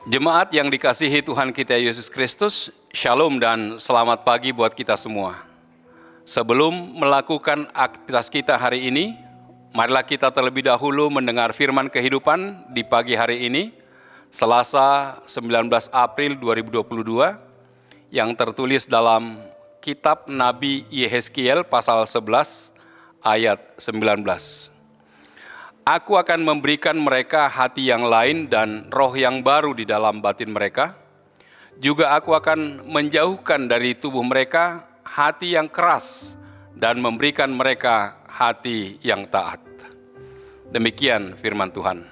Jemaat yang dikasihi Tuhan kita Yesus Kristus, Shalom dan selamat pagi buat kita semua. Sebelum melakukan aktivitas kita hari ini, marilah kita terlebih dahulu mendengar firman kehidupan di pagi hari ini, Selasa 19 April 2022, yang tertulis dalam kitab Nabi Yehezkiel pasal 11 ayat 19. Aku akan memberikan mereka hati yang lain dan roh yang baru di dalam batin mereka. Juga aku akan menjauhkan dari tubuh mereka hati yang keras dan memberikan mereka hati yang taat. Demikian firman Tuhan.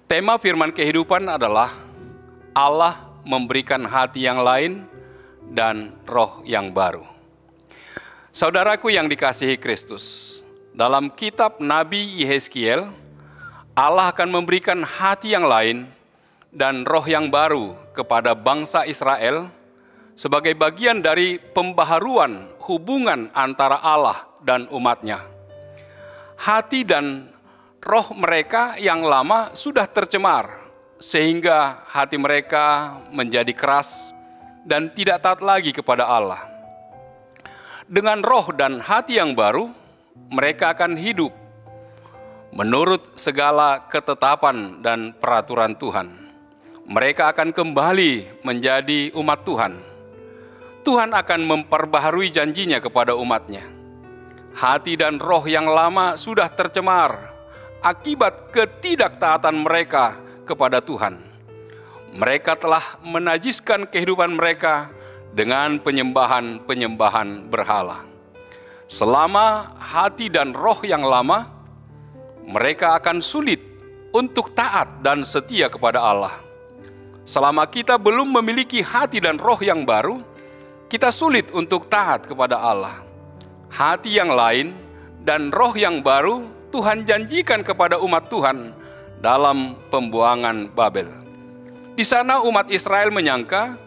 Tema firman kehidupan adalah Allah memberikan hati yang lain dan roh yang baru. Saudaraku yang dikasihi Kristus, dalam kitab Nabi Yehezkiel, Allah akan memberikan hati yang lain dan roh yang baru kepada bangsa Israel sebagai bagian dari pembaharuan hubungan antara Allah dan umatnya. Hati dan roh mereka yang lama sudah tercemar, sehingga hati mereka menjadi keras dan tidak taat lagi kepada Allah. Dengan roh dan hati yang baru, mereka akan hidup menurut segala ketetapan dan peraturan Tuhan. Mereka akan kembali menjadi umat Tuhan. Tuhan akan memperbaharui janjinya kepada umatnya. Hati dan roh yang lama sudah tercemar akibat ketidaktaatan mereka kepada Tuhan. Mereka telah menajiskan kehidupan mereka dengan penyembahan-penyembahan berhala. Selama hati dan roh yang lama, mereka akan sulit untuk taat dan setia kepada Allah. Selama kita belum memiliki hati dan roh yang baru, kita sulit untuk taat kepada Allah. Hati yang lain dan roh yang baru Tuhan janjikan kepada umat Tuhan dalam pembuangan Babel. Di sana umat Israel menyangka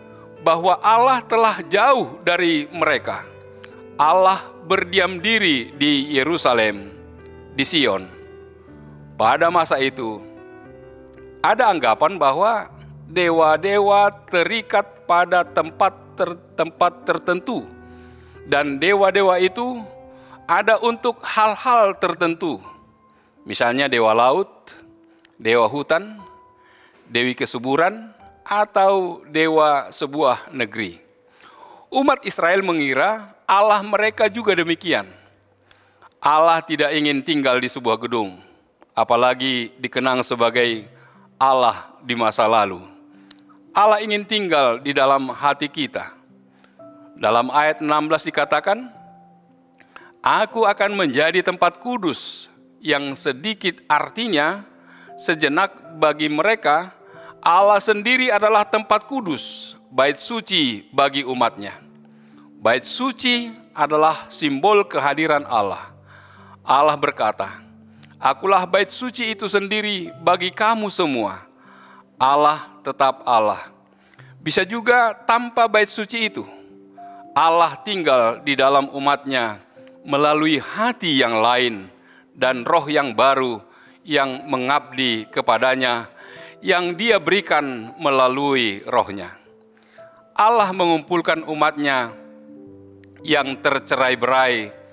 bahwa Allah telah jauh dari mereka. Allah berdiam diri di Yerusalem, di Sion. Pada masa itu, ada anggapan bahwa dewa-dewa terikat pada tempat tertentu. Dan dewa-dewa itu ada untuk hal-hal tertentu. Misalnya dewa laut, dewa hutan, dewi kesuburan, atau dewa sebuah negeri. Umat Israel mengira Allah mereka juga demikian. Allah tidak ingin tinggal di sebuah gedung, apalagi dikenang sebagai Allah di masa lalu. Allah ingin tinggal di dalam hati kita. Dalam ayat 16 dikatakan, Aku akan menjadi tempat kudus, yang sedikit artinya sejenak bagi mereka. Allah sendiri adalah tempat kudus, bait suci bagi umatnya. Bait suci adalah simbol kehadiran Allah. Allah berkata, Akulah bait suci itu sendiri bagi kamu semua. Allah tetap Allah. Bisa juga tanpa bait suci itu, Allah tinggal di dalam umatnya melalui hati yang lain dan roh yang baru yang mengabdi kepadanya, yang Dia berikan melalui rohnya. Allah mengumpulkan umatnya yang tercerai-berai,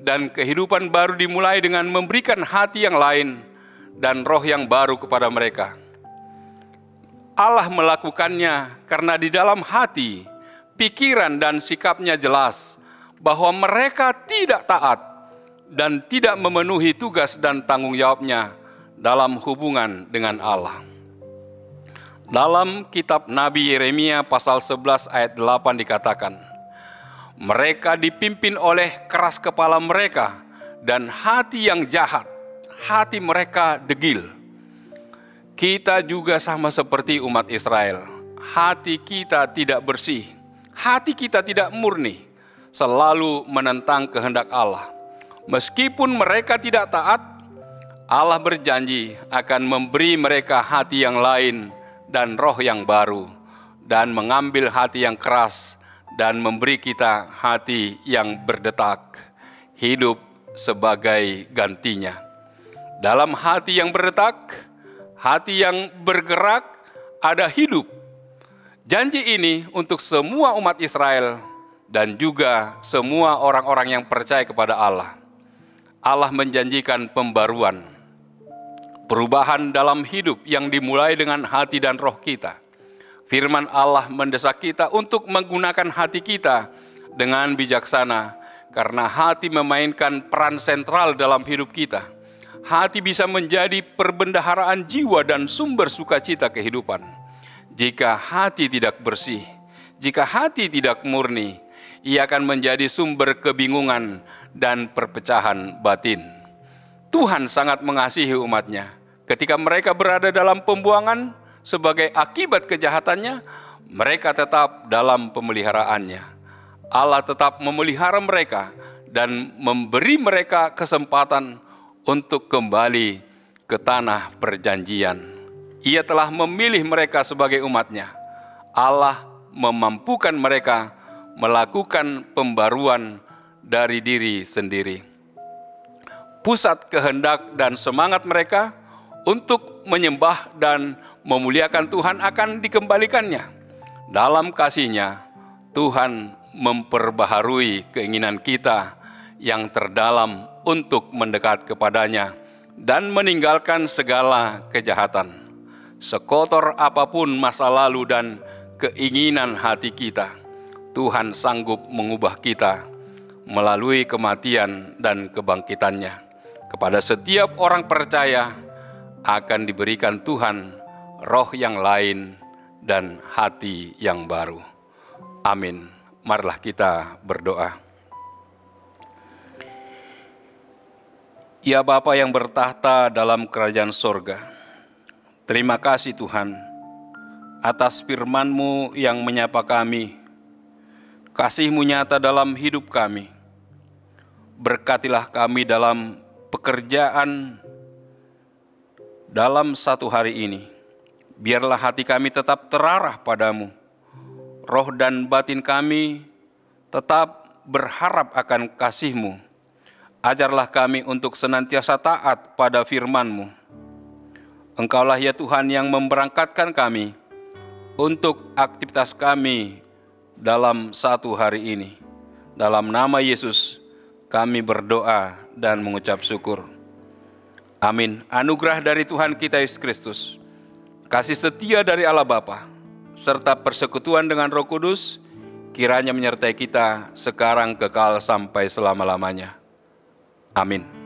dan kehidupan baru dimulai dengan memberikan hati yang lain dan roh yang baru kepada mereka. Allah melakukannya karena di dalam hati, pikiran dan sikapnya jelas bahwa mereka tidak taat dan tidak memenuhi tugas dan tanggung jawabnya dalam hubungan dengan Allah. Dalam kitab Nabi Yeremia pasal 11 ayat 8 dikatakan, Mereka dipimpin oleh keras kepala mereka dan hati yang jahat, hati mereka degil. Kita juga sama seperti umat Israel. Hati kita tidak bersih, hati kita tidak murni, selalu menentang kehendak Allah. Meskipun mereka tidak taat, Allah berjanji akan memberi mereka hati yang lain dan roh yang baru, dan mengambil hati yang keras dan memberi kita hati yang berdetak, hidup sebagai gantinya. Dalam hati yang berdetak, hati yang bergerak ada hidup. Janji ini untuk semua umat Israel dan juga semua orang-orang yang percaya kepada Allah. Allah menjanjikan pembaruan, perubahan dalam hidup yang dimulai dengan hati dan roh kita. Firman Allah mendesak kita untuk menggunakan hati kita dengan bijaksana, karena hati memainkan peran sentral dalam hidup kita. Hati bisa menjadi perbendaharaan jiwa dan sumber sukacita kehidupan. Jika hati tidak bersih, jika hati tidak murni, ia akan menjadi sumber kebingungan dan perpecahan batin. Tuhan sangat mengasihi umatnya. Ketika mereka berada dalam pembuangan sebagai akibat kejahatannya, mereka tetap dalam pemeliharaannya. Allah tetap memelihara mereka dan memberi mereka kesempatan untuk kembali ke tanah perjanjian. Ia telah memilih mereka sebagai umatnya. Allah memampukan mereka melakukan pembaruan dari diri sendiri. Pusat kehendak dan semangat mereka untuk menyembah dan memuliakan Tuhan akan dikembalikannya. Dalam kasih-Nya, Tuhan memperbaharui keinginan kita yang terdalam untuk mendekat kepada-Nya dan meninggalkan segala kejahatan. Sekotor apapun masa lalu dan keinginan hati kita, Tuhan sanggup mengubah kita melalui kematian dan kebangkitan-Nya. Kepada setiap orang percaya akan diberikan Tuhan roh yang lain dan hati yang baru. Amin. Marilah kita berdoa. Ya Bapa yang bertahta dalam kerajaan sorga, terima kasih Tuhan atas firman-Mu yang menyapa kami. Kasih-Mu nyata dalam hidup kami. Berkatilah kami dalam pekerjaan dalam satu hari ini. Biarlah hati kami tetap terarah padamu. Roh dan batin kami tetap berharap akan kasih-Mu. Ajarlah kami untuk senantiasa taat pada firman-Mu. Engkaulah ya Tuhan yang memberangkatkan kami untuk aktivitas kami dalam satu hari ini. Dalam nama Yesus kami berdoa dan mengucap syukur. Amin. Anugerah dari Tuhan kita Yesus Kristus, kasih setia dari Allah Bapa, serta persekutuan dengan Roh Kudus, kiranya menyertai kita sekarang kekal sampai selama-lamanya. Amin.